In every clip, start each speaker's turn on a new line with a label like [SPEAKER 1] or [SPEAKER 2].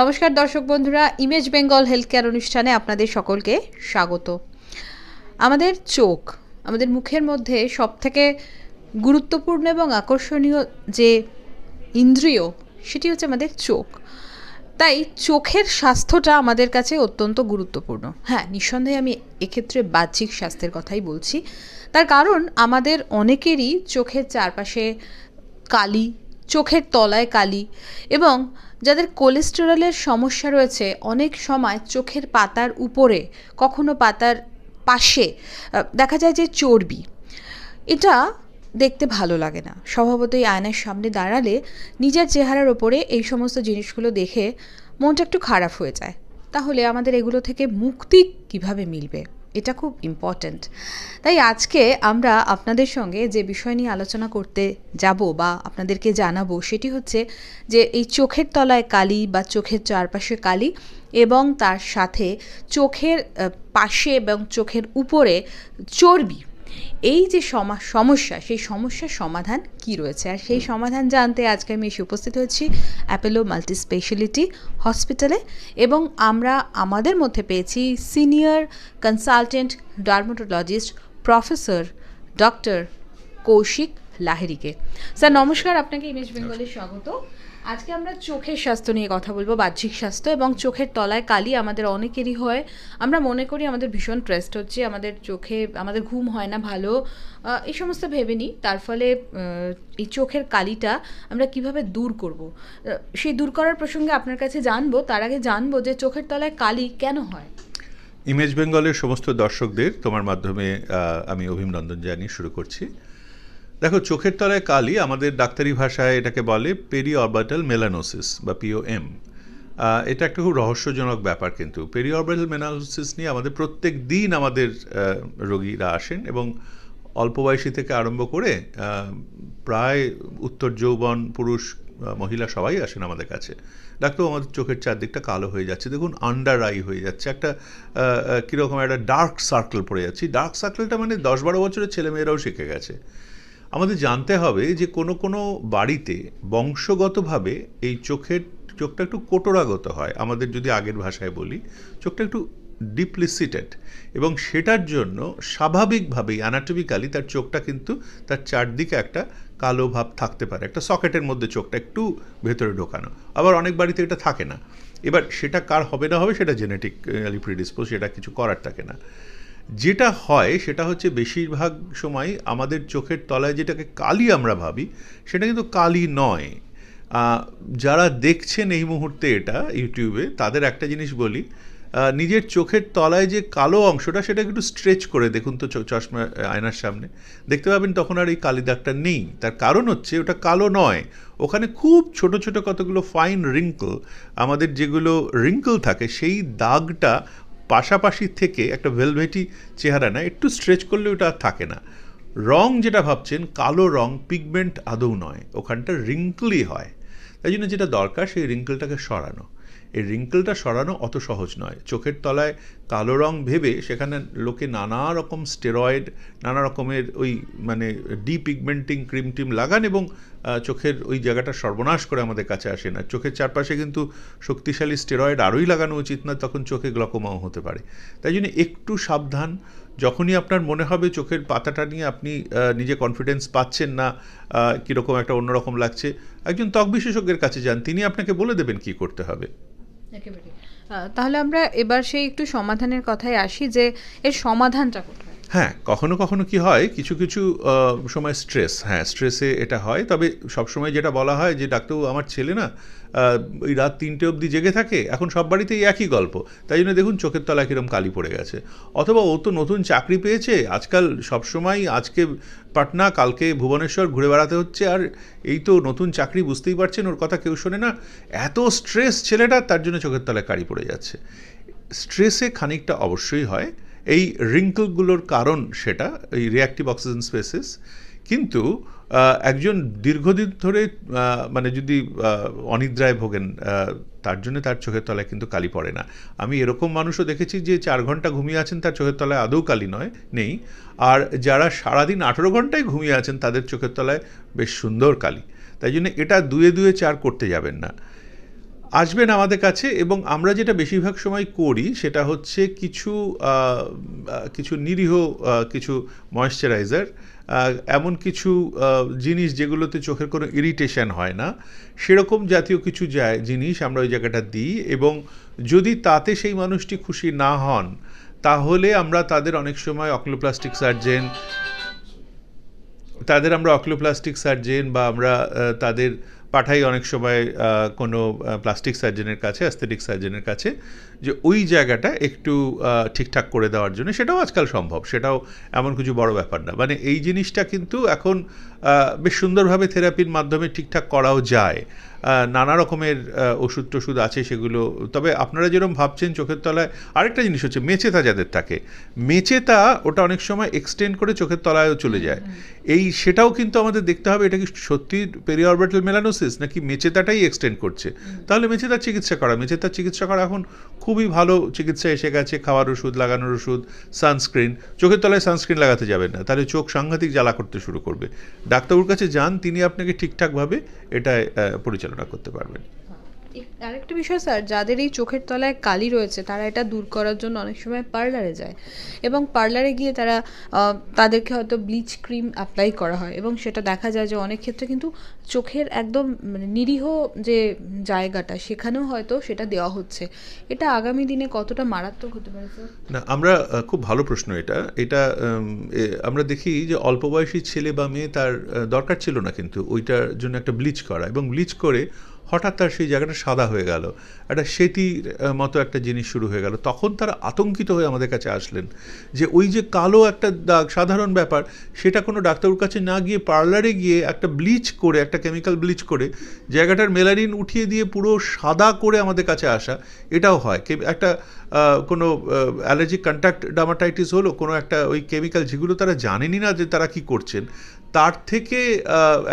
[SPEAKER 1] নমস্কার দর্শক বন্ধুরা, ইমেজ বেঙ্গল হেলথ কেয়ার অনুষ্ঠানে আপনাদের সকলকে স্বাগত। আমাদের চোখ আমাদের মুখের মধ্যে সবথেকে গুরুত্বপূর্ণ এবং আকর্ষণীয় যে ইন্দ্রিয় সেটি হচ্ছে আমাদের চোখ। তাই চোখের স্বাস্থ্যটা আমাদের কাছে অত্যন্ত গুরুত্বপূর্ণ। হ্যাঁ, নিঃসন্দেহে আমি এক্ষেত্রে বাহ্যিক স্বাস্থ্যের কথাই বলছি। তার কারণ আমাদের অনেকেরই চোখের চারপাশে কালি, চোখের তলায় কালি, এবং যাদের কোলেস্টেরলের সমস্যা রয়েছে অনেক সময় চোখের পাতার উপরে, কখনো পাতার পাশে দেখা যায় যে চর্বি। এটা দেখতে ভালো লাগে না। স্বভাবতই আয়নার সামনে দাঁড়ালে নিজের চেহারার ওপরে এই সমস্ত জিনিসগুলো দেখে মনটা একটু খারাপ হয়ে যায়। তাহলে আমাদের এগুলো থেকে মুক্তি কিভাবে মিলবে, এটা খুব ইম্পর্ট্যান্ট। তাই আজকে আমরা আপনাদের সঙ্গে যে বিষয় নিয়ে আলোচনা করতে যাব বা আপনাদেরকে জানাবো সেটি হচ্ছে যে এই চোখের তলায় কালি বা চোখের চারপাশে কালি এবং তার সাথে চোখের পাশে এবং চোখের উপরে চর্বি, এই যে সমস্যা, সেই সমস্যার সমাধান কি রয়েছে। আর সেই সমাধান জানতে আজকে আমি এসে উপস্থিত হচ্ছি অ্যাপোলো মাল্টি স্পেশালিটি হসপিটালে, এবং আমরা আমাদের মধ্যে পেয়েছি senior consultant dermatologist professor doctor Koushik লাহিড়িকে। স্যার নমস্কার, আপনাকে ইমেজ বেঙ্গলে স্বাগত। আজকে আমরা চোখের স্বাস্থ্য নিয়ে কথা বলবো, বাহ্যিক স্বাস্থ্য এবং চোখের তলায় কালি আমাদের অনেকেরই হয়। আমরা মনে করি আমাদের ভীষণ স্ট্রেসড হচ্ছে, আমাদের চোখে আমাদের ঘুম হয় না ভালো, এই সমস্ত ভেবে নিই। তার ফলে এই চোখের কালিটা আমরা কিভাবে দূর করব, সেই দূর করার প্রসঙ্গে আপনার কাছে জানবো। তার আগে জানবো যে চোখের তলায় কালি কেন হয়।
[SPEAKER 2] ইমেজ বেঙ্গলের সমস্ত দর্শকদের তোমার মাধ্যমে আমি অভিনন্দন জানিয়ে শুরু করছি। দেখো, চোখের তলায় কালি আমাদের ডাক্তারি ভাষায় এটাকে বলে পেরিঅরবিটাল মেলানোসিস বা পিওএম। এটা একটা খুব রহস্যজনক ব্যাপার, কিন্তু পেরিঅরবিটাল মেলানোসিস নিয়ে আমাদের প্রত্যেক দিন আমাদের রোগীরা আসেন, এবং অল্প বয়সী থেকে আরম্ভ করে প্রায় উত্তর যৌবন পুরুষ মহিলা সবাই আসেন আমাদের কাছে। ডাক্তার, আমাদের চোখের চারদিকটা কালো হয়ে যাচ্ছে, দেখুন আন্ডার আই হয়ে যাচ্ছে, একটা কীরকম একটা ডার্ক সার্কেল পড়ে যাচ্ছে। ডার্ক সার্কেলটা মানে 10-12 বছরের ছেলেমেয়েরাও শিখে গেছে। আমাদের জানতে হবে যে কোনো কোনো বাড়িতে বংশগতভাবে এই চোখটা একটু কোটরাগত হয়। আমাদের যদি আগের ভাষায় বলি, চোখটা একটু ডিপলি সিটেড, এবং সেটার জন্য স্বাভাবিকভাবেই অ্যানাটমিক্যালি তার চোখটা কিন্তু তার চারদিকে একটা কালো ভাব থাকতে পারে, একটা সকেটের মধ্যে চোখটা একটু ভেতরে ঢোকানো। আবার অনেক বাড়িতে এটা থাকে না। এবার সেটা কার হবে না হবে সেটা জেনেটিক্যালি প্রিডিসপোজ, সেটা কিছু করার থাকে না। যেটা হয় সেটা হচ্ছে বেশিরভাগ সময় আমাদের চোখের তলায় যেটাকে কালি আমরা ভাবি, সেটা কিন্তু কালি নয়। যারা দেখছেন এই মুহূর্তে এটা ইউটিউবে, তাদের একটা জিনিস বলি, নিজের চোখের তলায় যে কালো অংশটা সেটা একটু স্ট্রেচ করে দেখুন তো চশমা আয়নার সামনে, দেখতে পাবেন তখন আর এই কালি দাগটা নেই। তার কারণ হচ্ছে ওটা কালো নয়, ওখানে খুব ছোট ছোট কতগুলো ফাইন রিঙ্কল, আমাদের যেগুলো রিঙ্কল থাকে সেই দাগটা পাশাপাশি থেকে একটা ভেলভেটি চেহারা না, একটু স্ট্রেচ করলে ওটা আর থাকে না। রং যেটা ভাবছেন কালো রং, পিগমেন্ট আদৌ নয়, ওখানটা রিঙ্কলই হয়। তাই জন্য যেটা দরকার সেই রিঙ্কলটাকে সরানো। এই রিঙ্কলটা সরানো অত সহজ নয়। চোখের তলায় কালো রং ভেবে সেখানে লোকে নানা রকম স্টেরয়েড, নানা রকমের ওই মানে ডিপিগমেন্টিং ক্রিম টিম লাগান, এবং চোখের ওই জায়গাটা সর্বনাশ করে আমাদের কাছে আসে না। চোখের চারপাশে কিন্তু শক্তিশালী স্টেরয়েড আরোই লাগানো উচিত না, তখন চোখে গ্লকোমাও হতে পারে। তাই জন্য একটু সাবধান। যখনই আপনার মনে হবে চোখের পাতাটা নিয়ে আপনি নিজে কনফিডেন্স পাচ্ছেন না, কীরকম একটা অন্যরকম লাগছে, একজন ত্বক বিশেষজ্ঞের কাছে যান, তিনি আপনাকে বলে দেবেন কী করতে হবে।
[SPEAKER 1] একেবারে। তাহলে আমরা এবার সেই একটু সমাধানের কথায় আসি যে এর সমাধানটা কোথায়।
[SPEAKER 2] হ্যাঁ, কখনো কখনো কি হয়, কিছু কিছু সময় স্ট্রেসে এটা হয়। তবে সবসময় যেটা বলা হয় যে ডাক্তারবাবু আমার ছেলে না ওই রাত 3টে অবধি জেগে থাকে, এখন সব বাড়িতেই একই গল্প, তাই জন্য দেখুন চোখের তলায় কীরকম কালি পড়ে গেছে। অথবা ও তো নতুন চাকরি পেয়েছে, আজকাল সবসময় আজকে পাটনা কালকে ভুবনেশ্বর ঘুরে বেড়াতে হচ্ছে, আর এই তো নতুন চাকরি, বুঝতেই পারছেন ওর কথা কেউ শোনে না, এত স্ট্রেস ছেলেটা, তার জন্য চোখের তলায় কালি পড়ে যাচ্ছে। স্ট্রেসে খানিকটা অবশ্যই হয়, এই রিঙ্কলগুলোর কারণ সেটা এই রিঅ্যাক্টিভ অক্সিজেন স্পেসিস। কিন্তু একজন দীর্ঘদিন ধরে মানে যদি অনিদ্রায় ভোগেন, তার জন্য তার চোখের তলায় কিন্তু কালি পড়ে না। আমি এরকম মানুষও দেখেছি যে 4 ঘন্টা ঘুমিয়ে আছেন, তার চোখের তলায় আদৌ কালি নেই। আর যারা সারাদিন 18 ঘন্টায় ঘুমিয়ে আছেন, তাদের চোখের তলায় বেশ সুন্দর কালি। তাই জন্য এটা 2-2 4 করতে যাবেন না। আসবেন আমাদের কাছে, এবং আমরা যেটা বেশিরভাগ সময় করি সেটা হচ্ছে কিছু নিরীহ কিছু ময়েশ্চারাইজার, এমন কিছু জিনিস যেগুলোতে চোখের কোনো ইরিটেশন হয় না, সেরকম জাতীয় কিছু জিনিস আমরা ওই জায়গাটা দিই। এবং যদি তাতে সেই মানুষটি খুশি না হন, তাহলে আমরা তাদের অনেক সময় অকুলোপ্লাস্টিক সার্জেন বা আমরা তাদের পাঠাই অনেক সময় কোনো প্লাস্টিক সার্জনের কাছে, অ্যাস্থেটিক সার্জনের কাছে, যে ওই জায়গাটা একটু ঠিকঠাক করে দেওয়ার জন্য। সেটাও আজকাল সম্ভব, সেটাও এমন কিছু বড় ব্যাপার না। মানে এই জিনিসটা কিন্তু এখন বেশ সুন্দরভাবে থেরাপির মাধ্যমে ঠিকঠাক করাও যায়। নানা রকমের ওষুধ টষুধ আছে সেগুলো। তবে আপনারা যেরকম ভাবছেন চোখের তলায়, আরেকটা জিনিস হচ্ছে মেচেতা যাদের থাকে, মেচেতা ওটা অনেক সময় এক্সটেন্ড করে চোখের তলায়ও চলে যায়। সেটাও কিন্তু আমাদের দেখতে হবে, এটা কি সত্যি পেরিঅরবিটাল মেলানোসিস নাকি মেচেতাটাই এক্সটেন্ড করছে। তাহলে মেচেতার চিকিৎসা করা এখন খুবই ভালো চিকিৎসা এসে গেছে। খাওয়ার ওষুধ, লাগানোর ওষুধ, সানস্ক্রিন। চোখের তলায় সানস্ক্রিন লাগাতে যাবেন না, তাহলে চোখ সাংঘাতিক জ্বালা করতে শুরু করবে। ডাক্তারবাবুর কাছে যান, তিনি আপনাকে ঠিকঠাকভাবে এটা পরিচালনা করতে পারবেন।
[SPEAKER 1] আরেকটা বিষয় স্যার, যাদের এই চোখের তলায় কালি রয়েছে তারা এটা দূর করার জন্য অনেক সময় পার্লারে যায়, এবং পার্লারে গিয়ে তারা তাদেরকে হয়তো ব্লিচ ক্রিম অ্যাপ্লাই করা হয়, এবং সেটা দেখা যায় যে অনেক ক্ষেত্রে কিন্তু চোখের একদম মানে নিরীহ যে জায়গাটা সেখানেও হয়তো সেটা দেওয়া হচ্ছে। এটা আগামী দিনে কতটা মারাত্মক হতে পারে স্যার?
[SPEAKER 2] না, আমরা খুব ভালো প্রশ্ন এটা আমরা দেখি যে অল্প বয়সী ছেলে বা মেয়ে তার দরকার ছিল না কিন্তু ওইটার জন্য একটা ব্লিচ করা, এবং ব্লিচ করে হঠাৎ তার সেই জায়গাটা সাদা হয়ে গেল, একটা সেতির মতো একটা জিনিস শুরু হয়ে গেল। তখন তারা আতঙ্কিত হয়ে আমাদের কাছে আসলেন যে ওই যে কালো একটা দাগ, সাধারণ ব্যাপার, সেটা কোনো ডাক্তারের কাছে না গিয়ে পার্লারে গিয়ে একটা ব্লিচ করে, একটা কেমিক্যাল ব্লিচ করে জায়গাটার মেলানিন উঠিয়ে দিয়ে পুরো সাদা করে আমাদের কাছে আসা। এটাও হয় একটা কোনো অ্যালার্জিক কন্ট্যাক্ট ডার্মাটাইটিস হলো, কোনো একটা ওই কেমিক্যাল যেগুলো তারা জানেনই না যে তারা কি করছেন, তার থেকে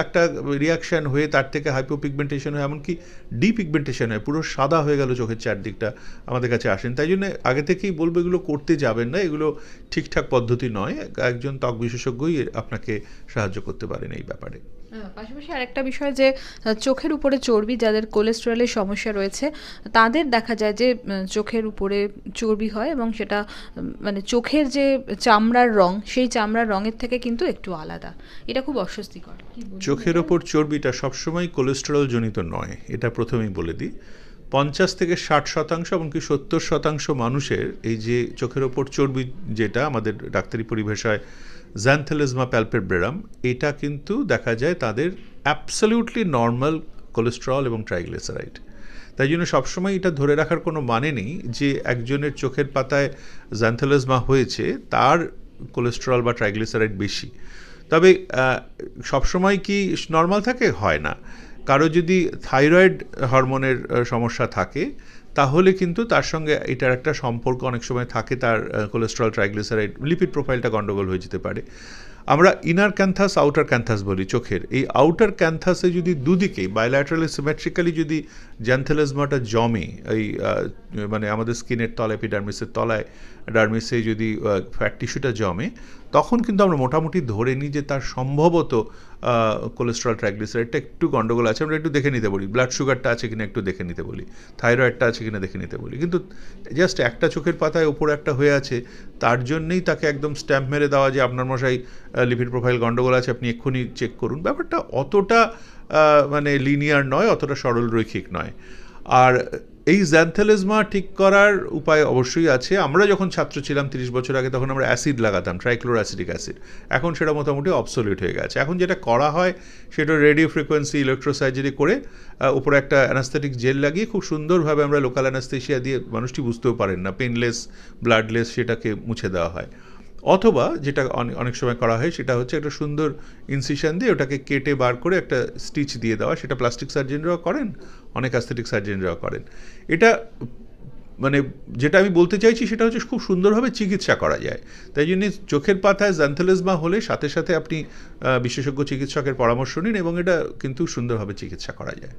[SPEAKER 2] একটা রিয়াকশান হয়ে তার থেকে হাইপোপিগমেন্টেশন হয়, এমনকি ডিপিগমেন্টেশন হয়, পুরো সাদা হয়ে গেল চোখের চারদিকটা, আমাদের কাছে আসেন। তাই জন্য আগে থেকেই বলবো এগুলো করতে যাবেন না, এগুলো ঠিকঠাক পদ্ধতি নয়। একজন ত্বক বিশেষজ্ঞই আপনাকে সাহায্য করতে পারেন এই ব্যাপারে।
[SPEAKER 1] পাশাপাশি আরেকটা বিষয় যে চোখের উপরে চর্বি, যাদের কোলেস্টেরলের সমস্যা রয়েছে তাদের দেখা যায় যে চোখের উপরে চর্বি হয়, এবং সেটা মানে চোখের যে চামড়ার রং, সেই চামড়ার রঙের থেকে কিন্তু একটু আলাদা। এটা খুব অস্বস্তিকর।
[SPEAKER 2] চোখের ওপর চর্বিটা সবসময় কোলেস্টেরল জনিত নয়, এটা প্রথমেই বলে দিই। 50 থেকে 60%, এমনকি 70% মানুষের এই যে চোখের ওপর চর্বি, যেটা আমাদের ডাক্তারি পরিভাষায় জ্যান্থেলিজমা প্যালপেব্রাম, এটা কিন্তু দেখা যায় তাদের অ্যাবসলিউটলি নর্মাল কোলেস্টেরল এবং ট্রাইগ্লিসারাইড। তাই জন্য সবসময় এটা ধরে রাখার কোনো মানে নেই যে একজনের চোখের পাতায় জ্যান্থেলিজমা হয়েছে তার কোলেস্টেরল বা ট্রাইগ্লিসারাইড বেশি। তবে সবসময় কি নর্মাল থাকে? হয় না। কারো যদি থাইরয়েড হরমোনের সমস্যা থাকে তাহলে কিন্তু তার সঙ্গে এটার একটা সম্পর্ক অনেক সময় থাকে, তার কোলেস্টেরল, ট্রাইগ্লিসারাইড, লিপিড প্রোফাইলটা গন্ডগোল হয়ে যেতে পারে। আমরা ইনার ক্যান্থাস, আউটার ক্যান্থাস বলি চোখের। এই আউটার ক্যান্থাসে যদি দুদিকেই বাইল্যাটারালি সিমেট্রিক্যালি যদি জ্যান্থেলিজমাটা জমে, এই মানে আমাদের স্কিনের তলায়, এপিডার্মিসের তলায়, ডার্মিসে যদি ফ্যাট টিস্যুটা জমে, তখন কিন্তু আমরা মোটামুটি ধরে নিই যে তার সম্ভবত কোলেস্টেরল, ট্রাইগ্লিসারাইডটা একটু গন্ডগোল আছে। আমরা একটু দেখে নিতে বলি, ব্লাড সুগারটা আছে কিনা একটু দেখে নিতে বলি, থাইরয়েডটা আছে কিনা দেখে নিতে বলি। কিন্তু জাস্ট একটা চোখের পাতায় ওপরে একটা হয়ে আছে, তার জন্যেই তাকে একদম স্ট্যাম্প মেরে দেওয়া যে আপনার মশাই লিপিড প্রোফাইল গন্ডগোল আছে, আপনি এক্ষুনি চেক করুন, ব্যাপারটা অতটা মানে লিনিয়ার নয়, অতটা সরল রৈখিক নয়। আর এই জ্যান্থেলিজমা ঠিক করার উপায় অবশ্যই আছে। আমরা যখন ছাত্র ছিলাম 30 বছর আগে, তখন আমরা অ্যাসিড লাগাতাম, ট্রাইক্লোরোঅ্যাসিডিক অ্যাসিড। এখন সেটা মোটামুটি অবসলিউট হয়ে গেছে। এখন যেটা করা হয় সেটা রেডিও ফ্রিকোয়েন্সি ইলেকট্রোসার্জারি করে উপরে একটা অ্যানাস্থেটিক জেল লাগিয়ে খুব সুন্দরভাবে আমরা লোকাল অ্যানাস্থেশিয়া দিয়ে, মানুষটি বুঝতেও পারেন না, পেনলেস, ব্লাডলেস, সেটাকে মুছে দেওয়া হয়। অথবা যেটা অনেক সময় করা হয় সেটা হচ্ছে একটা সুন্দর ইনসিশন দিয়ে ওটাকে কেটে বার করে একটা স্টিচ দিয়ে দেওয়া। সেটা প্লাস্টিক সার্জনরাও করেন, অনেক অ্যাস্থেটিক সার্জনরাও করেন। এটা মানে যেটা আমি বলতে চাইছি সেটা হচ্ছে খুব সুন্দরভাবে চিকিৎসা করা যায়। তাই জন্য চোখের পাতায় জ্যান্থেলিজমা হলে সাথে সাথে আপনি বিশেষজ্ঞ চিকিৎসকের পরামর্শ নিন, এবং এটা কিন্তু সুন্দরভাবে চিকিৎসা করা যায়।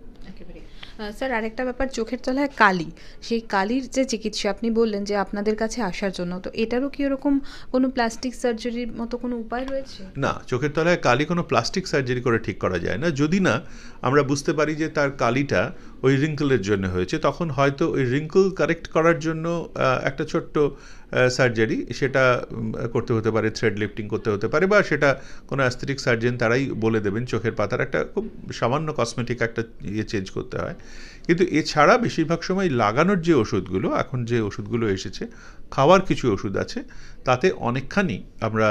[SPEAKER 1] স্যার আরেকটা ব্যাপার, চোখের তলায় কালি, সেই কালির যে চিকিৎসা আপনি বললেন যে আপনাদের কাছে আসার জন্য, তো এটারও কি এরকম কোনো প্লাস্টিক সার্জারির মতো কোনো উপায় রয়েছে?
[SPEAKER 2] না, চোখের তলায় কালি কোনো প্লাস্টিক সার্জারি করে ঠিক করা যায় না, যদি না আমরা বুঝতে পারি যে তার কালিটা ওই রিঙ্কলের জন্য হয়েছে, তখন হয়তো ওই রিঙ্কল কারেক্ট করার জন্য একটা ছোট্ট সার্জারি সেটা করতে হতে পারে, থ্রেড লিফটিং করতে হতে পারে, বা সেটা কোনো অ্যাস্থেটিক সার্জন তারাই বলে দেবেন চোখের পাতার একটা খুব সামান্য কসমেটিক একটা চেঞ্জ করতে হয়। কিন্তু এছাড়া বেশিরভাগ সময় লাগানোর যে ওষুধগুলো, এখন যে ওষুধগুলো এসেছে, খাওয়ার কিছু ওষুধ আছে, তাতে অনেকখানি আমরা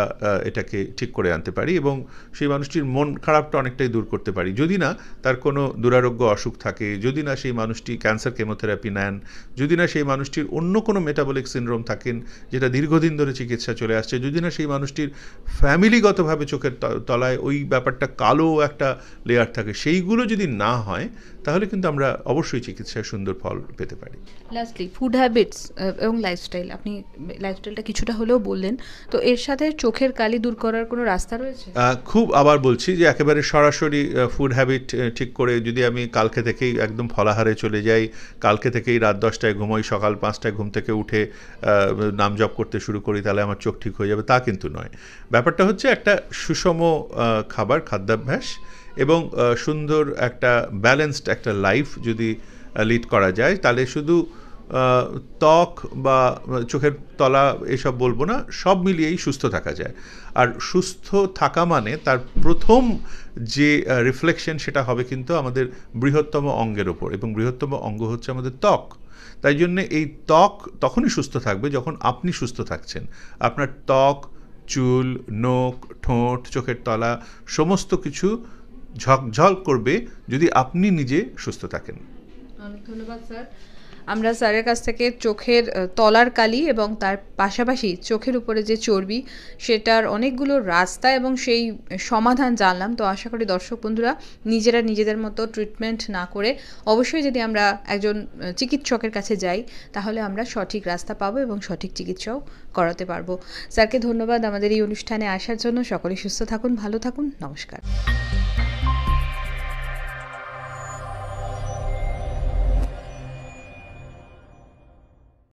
[SPEAKER 2] এটাকে ঠিক করে আনতে পারি এবং সেই মানুষটির মন খারাপটা অনেকটাই দূর করতে পারি। যদি না তার কোনো দুরারোগ্য অসুখ থাকে, যদি না সেই মানুষটি ক্যান্সার কেমোথেরাপি নেন, যদি না সেই মানুষটির অন্য কোনো মেটাবলিক সিনড্রোম থাকেন যেটা দীর্ঘদিন ধরে চিকিৎসা চলে আসছে, যদি না সেই মানুষটির ফ্যামিলিগতভাবে চোখের তলায় ওই ব্যাপারটা কালো একটা লেয়ার থাকে, সেইগুলো যদি না হয় তাহলে কিন্তু আমরা অবশ্যই চিকিৎসায় সুন্দর ফল পেতে পারি।
[SPEAKER 1] লাস্টলি ফুড হ্যাবিটস এবং লাইফস্টাইল, আপনি লাইফস্টাইলটা কিছুটা হলেও বললেন, তো এর সাথে চোখের কালি দূর করার কোনো রাস্তা রয়েছে?
[SPEAKER 2] খুব আবার বলছি যে একেবারে সরাসরি ফুড হ্যাবিট ঠিক করে যদি আমি কালকে থেকেই একদম ফলাহারে চলে যাই, কালকে থেকেই রাত 10টায় ঘুমোই, সকাল 5টায় ঘুম থেকে উঠে নাম জপ করতে শুরু করি, তাহলে আমার চোখ ঠিক হয়ে যাবে, তা কিন্তু নয়। ব্যাপারটা হচ্ছে একটা সুষম খাদ্যাভ্যাস এবং সুন্দর একটা ব্যালেন্সড একটা লাইফ যদি লিড করা যায়, তাহলে শুধু ত্বক বা চোখের তলা এসব বলবো না, সব মিলিয়েই সুস্থ থাকা যায়। আর সুস্থ থাকা মানে তার প্রথম যে রিফ্লেকশন সেটা হবে কিন্তু আমাদের বৃহত্তম অঙ্গের ওপর, এবং বৃহত্তম অঙ্গ হচ্ছে আমাদের ত্বক। তাই জন্যে এই ত্বক তখনই সুস্থ থাকবে যখন আপনি সুস্থ থাকছেন। আপনার ত্বক, চুল, নখ, ঠোঁট, চোখের তলা সমস্ত কিছু ঝকঝক করবে যদি আপনি নিজে সুস্থ থাকেন।
[SPEAKER 1] অনেক ধন্যবাদ স্যার। আমরা স্যারের কাছ থেকে চোখের তলার কালি এবং তার পাশাপাশি চোখের উপরে যে চর্বি, সেটার অনেকগুলো রাস্তা এবং সেই সমাধান জানলাম। তো আশা করি দর্শক বন্ধুরা নিজেরা নিজেদের মতো ট্রিটমেন্ট না করে অবশ্যই যদি আমরা একজন চিকিৎসকের কাছে যাই তাহলে আমরা সঠিক রাস্তা পাবো এবং সঠিক চিকিৎসাও করাতে পারবো। স্যারকে ধন্যবাদ আমাদের এই অনুষ্ঠানে আসার জন্য। সকলে সুস্থ থাকুন, ভালো থাকুন, নমস্কার।